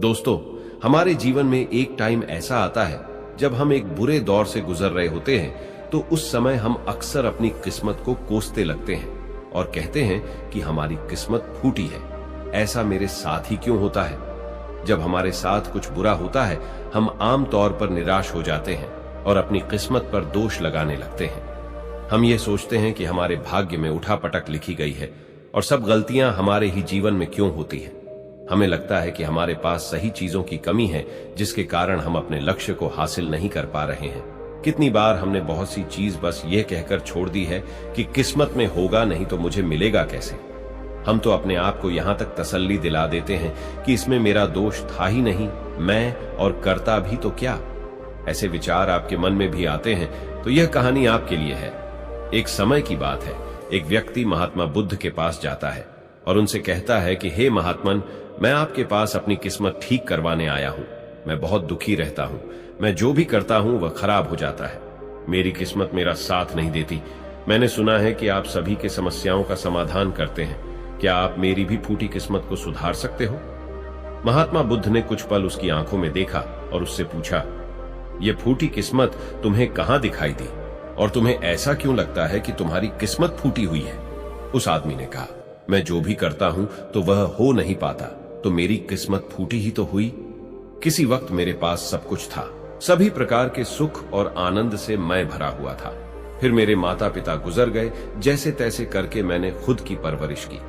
दोस्तों, हमारे जीवन में एक टाइम ऐसा आता है जब हम एक बुरे दौर से गुजर रहे होते हैं, तो उस समय हम अक्सर अपनी किस्मत को कोसते लगते हैं और कहते हैं कि हमारी किस्मत फूटी है। ऐसा मेरे साथ ही क्यों होता है? जब हमारे साथ कुछ बुरा होता है, हम आम तौर पर निराश हो जाते हैं और अपनी किस्मत पर दोष लगाने लगते हैं। हम ये सोचते हैं कि हमारे भाग्य में उठापटक लिखी गई है और सब गलतियां हमारे ही जीवन में क्यों होती हैं। हमें लगता है कि हमारे पास सही चीजों की कमी है, जिसके कारण हम अपने लक्ष्य को हासिल नहीं कर पा रहे हैं। कितनी बार हमने बहुत सी चीज बस ये कहकर छोड़ दी है कि किस्मत में होगा नहीं तो मुझे मिलेगा कैसे। हम तो अपने आप को यहां तक तसल्ली दिला देते हैं कि इसमें मेरा दोष था ही नहीं, मैं और करता भी तो क्या। ऐसे विचार आपके मन में भी आते हैं तो यह कहानी आपके लिए है। एक समय की बात है, एक व्यक्ति महात्मा बुद्ध के पास जाता है और उनसे कहता है कि हे महात्मन, मैं आपके पास अपनी किस्मत ठीक करवाने आया हूं। मैं बहुत दुखी रहता हूं, मैं जो भी करता हूं वह खराब हो जाता है। मेरी किस्मत मेरा साथ नहीं देती। मैंने सुना है कि आप सभी के समस्याओं का समाधान करते हैं। क्या आप मेरी भी फूटी किस्मत को सुधार सकते हो? महात्मा बुद्ध ने कुछ पल उसकी आंखों में देखा और उससे पूछा, ये फूटी किस्मत तुम्हें कहां दिखाई दी और तुम्हें ऐसा क्यों लगता है कि तुम्हारी किस्मत फूटी हुई है? उस आदमी ने कहा, मैं जो भी करता हूं तो वह हो नहीं पाता, तो मेरी किस्मत फूटी ही तो हुई। किसी वक्त मेरे पास सब कुछ था, सभी प्रकार के सुख और आनंद से मैं भरा हुआ था। फिर मेरे माता पिता गुजर गए, जैसे तैसे करके मैंने खुद की परवरिश की।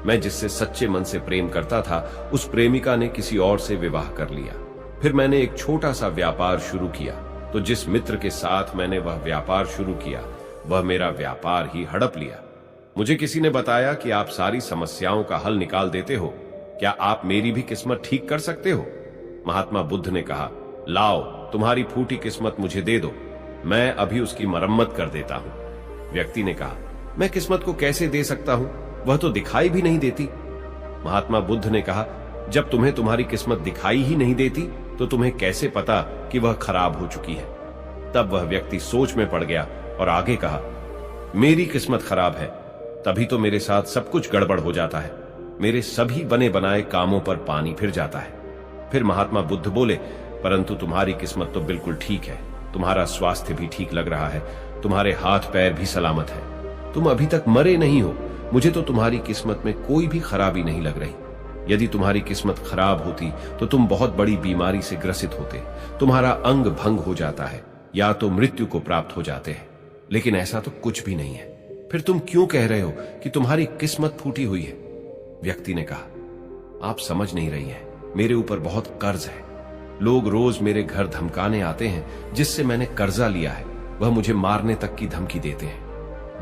मैं जिससे सच्चे मन से प्रेम करता था, उस प्रेमिका ने किसी और से विवाह कर लिया। फिर मैंने एक छोटा सा व्यापार शुरू किया, तो जिस मित्र के साथ मैंने वह व्यापार शुरू किया, वह मेरा व्यापार ही हड़प लिया। मुझे किसी ने बताया कि आप सारी समस्याओं का हल निकाल देते हो, क्या आप मेरी भी किस्मत ठीक कर सकते हो? महात्मा बुद्ध ने कहा, लाओ तुम्हारी फूटी किस्मत मुझे दे दो, मैं अभी उसकी मरम्मत कर देता हूं। व्यक्ति ने कहा, मैं किस्मत को कैसे दे सकता हूं, वह तो दिखाई भी नहीं देती। महात्मा बुद्ध ने कहा, जब तुम्हें तुम्हारी किस्मत दिखाई ही नहीं देती तो तुम्हें कैसे पता कि वह खराब हो चुकी है? तब वह व्यक्ति सोच में पड़ गया और आगे कहा, मेरी किस्मत खराब है, तभी तो मेरे साथ सब कुछ गड़बड़ हो जाता है। मेरे सभी बने बनाए कामों पर पानी फिर जाता है। फिर महात्मा बुद्ध बोले, परंतु तुम्हारी किस्मत तो बिल्कुल ठीक है। तुम्हारा स्वास्थ्य भी ठीक लग रहा है, तुम्हारे हाथ पैर भी सलामत है, तुम अभी तक मरे नहीं हो। मुझे तो तुम्हारी किस्मत में कोई भी खराबी नहीं लग रही। यदि तुम्हारी किस्मत खराब होती तो तुम बहुत बड़ी बीमारी से ग्रसित होते, तुम्हारा अंग भंग हो जाता है या तो मृत्यु को प्राप्त हो जाते हैं। लेकिन ऐसा तो कुछ भी नहीं है। फिर तुम क्यों कह रहे हो कि तुम्हारी किस्मत फूटी हुई है? व्यक्ति ने कहा, आप समझ नहीं रही हैं, मेरे ऊपर बहुत कर्ज है। लोग रोज मेरे घर धमकाने आते हैं, जिससे मैंने कर्जा लिया है। वह मुझे मारने तक की धमकी देते हैं।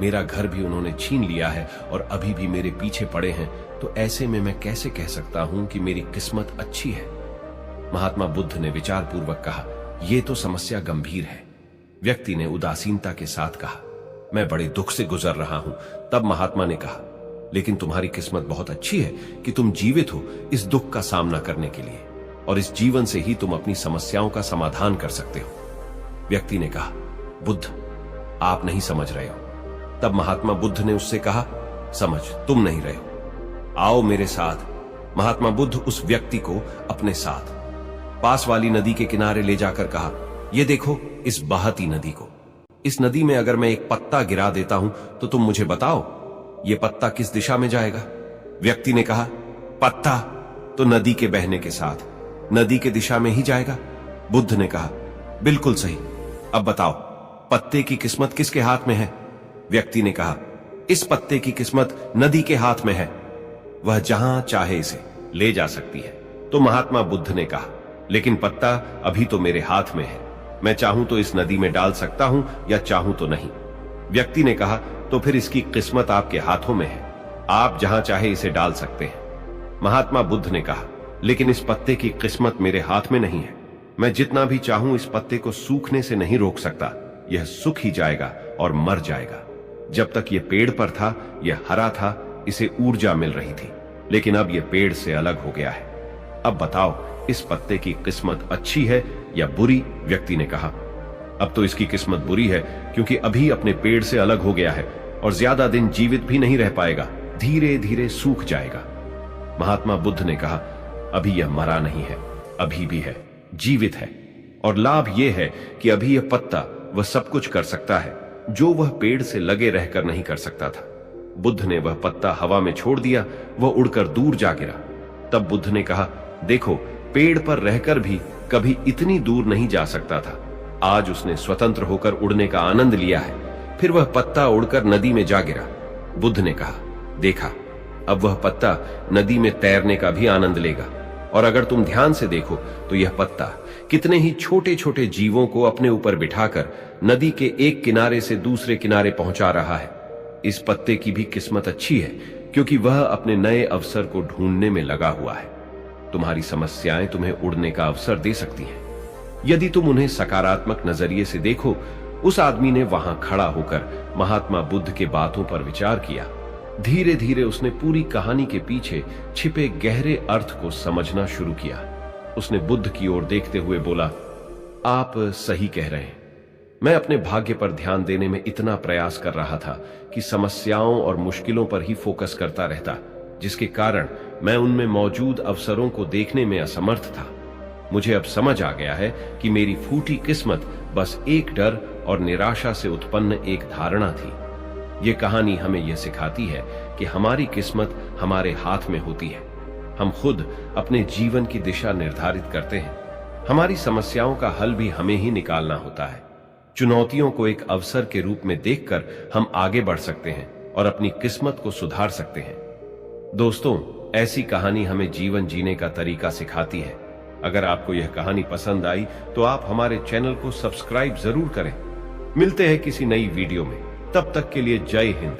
मेरा घर भी उन्होंने छीन लिया है और अभी भी मेरे पीछे पड़े हैं। तो ऐसे में मैं कैसे कह सकता हूं कि मेरी किस्मत अच्छी है? महात्मा बुद्ध ने विचारपूर्वक कहा, यह तो समस्या गंभीर है। व्यक्ति ने उदासीनता के साथ कहा, मैं बड़े दुख से गुजर रहा हूं। तब महात्मा ने कहा, लेकिन तुम्हारी किस्मत बहुत अच्छी है कि तुम जीवित हो इस दुख का सामना करने के लिए, और इस जीवन से ही तुम अपनी समस्याओं का समाधान कर सकते हो। व्यक्ति ने कहा, बुद्ध, आप नहीं समझ रहे हो। तब महात्मा बुद्ध ने उससे कहा, समझ तुम नहीं रहे हो, आओ मेरे साथ। महात्मा बुद्ध उस व्यक्ति को अपने साथ पास वाली नदी के किनारे ले जाकर कहा, ये देखो इस बहती नदी को। इस नदी में अगर मैं एक पत्ता गिरा देता हूं तो तुम मुझे बताओ, ये पत्ता किस दिशा में जाएगा? व्यक्ति ने कहा, पत्ता तो नदी के बहने के साथ नदी के दिशा में ही जाएगा। बुद्ध ने कहा, बिल्कुल सही। अब बताओ, पत्ते की किस्मत किसके हाथ में है? व्यक्ति ने कहा, इस पत्ते की किस्मत नदी के हाथ में है, वह जहां चाहे इसे ले जा सकती है। तो महात्मा बुद्ध ने कहा, लेकिन पत्ता अभी तो मेरे हाथ में है, मैं चाहूं तो इस नदी में डाल सकता हूं या चाहूं तो नहीं। व्यक्ति ने कहा, तो फिर इसकी किस्मत आपके हाथों में है, आप जहां चाहे इसे डाल सकते हैं। महात्मा बुद्ध ने कहा, लेकिन इस पत्ते की किस्मत मेरे हाथ में नहीं है, मैं जितना भी चाहूं इस पत्ते को सूखने से नहीं रोक सकता, यह सूख ही जाएगा और मर जाएगा। जब तक यह पेड़ पर था, यह हरा था, इसे ऊर्जा मिल रही थी, लेकिन अब यह पेड़ से अलग हो गया है। अब बताओ, इस पत्ते की किस्मत अच्छी है या बुरी? व्यक्ति ने कहा, अब तो इसकी किस्मत बुरी है, क्योंकि अभी अपने पेड़ से अलग हो गया है और ज्यादा दिन जीवित भी नहीं रह पाएगा, धीरे धीरे सूख जाएगा। महात्मा बुद्ध ने कहा, अभी यह मरा नहीं है, अभी भी है, जीवित है। और लाभ यह है कि अभी यह पत्ता वह सब कुछ कर सकता है जो वह पेड़ से लगे रहकर नहीं कर सकता था। बुद्ध ने वह पत्ता हवा में छोड़ दिया, वह उड़कर दूर जा गिरा। तब बुद्ध ने कहा, देखो, पेड़ पर रहकर भी कभी इतनी दूर नहीं जा सकता था। आज उसने स्वतंत्र होकर उड़ने का आनंद लिया है। फिर वह पत्ता उड़कर नदी में जा गिरा। बुद्ध ने कहा, देखा, अब वह पत्ता नदी में तैरने का भी आनंद लेगा। और अगर तुम ध्यान से देखो तो यह पत्ता कितने ही छोटे छोटे जीवों को अपने ऊपर बिठाकर नदी के एक किनारे से दूसरे किनारे पहुंचा रहा है। इस पत्ते की भी किस्मत अच्छी है, क्योंकि वह अपने नए अवसर को ढूंढने में लगा हुआ है। तुम्हारी समस्याएं तुम्हें उड़ने का अवसर दे सकती हैं, यदि तुम उन्हें सकारात्मक नजरिए से देखो। उस आदमी ने वहां खड़ा होकर महात्मा बुद्ध के बातों पर विचार किया। धीरे धीरे उसने पूरी कहानी के पीछे छिपे गहरे अर्थ को समझना शुरू किया। उसने बुद्ध की ओर देखते हुए बोला, आप सही कह रहे हैं। मैं अपने भाग्य पर ध्यान देने में इतना प्रयास कर रहा था कि समस्याओं और मुश्किलों पर ही फोकस करता रहता, जिसके कारण मैं उनमें मौजूद अवसरों को देखने में असमर्थ था। मुझे अब समझ आ गया है कि मेरी फूटी किस्मत बस एक डर और निराशा से उत्पन्न एक धारणा थी। ये कहानी हमें यह सिखाती है कि हमारी किस्मत हमारे हाथ में होती है। हम खुद अपने जीवन की दिशा निर्धारित करते हैं। हमारी समस्याओं का हल भी हमें ही निकालना होता है। चुनौतियों को एक अवसर के रूप में देखकर हम आगे बढ़ सकते हैं और अपनी किस्मत को सुधार सकते हैं। दोस्तों, ऐसी कहानी हमें जीवन जीने का तरीका सिखाती है। अगर आपको यह कहानी पसंद आई तो आप हमारे चैनल को सब्सक्राइब जरूर करें। मिलते हैं किसी नई वीडियो में, तब तक के लिए जय हिंद।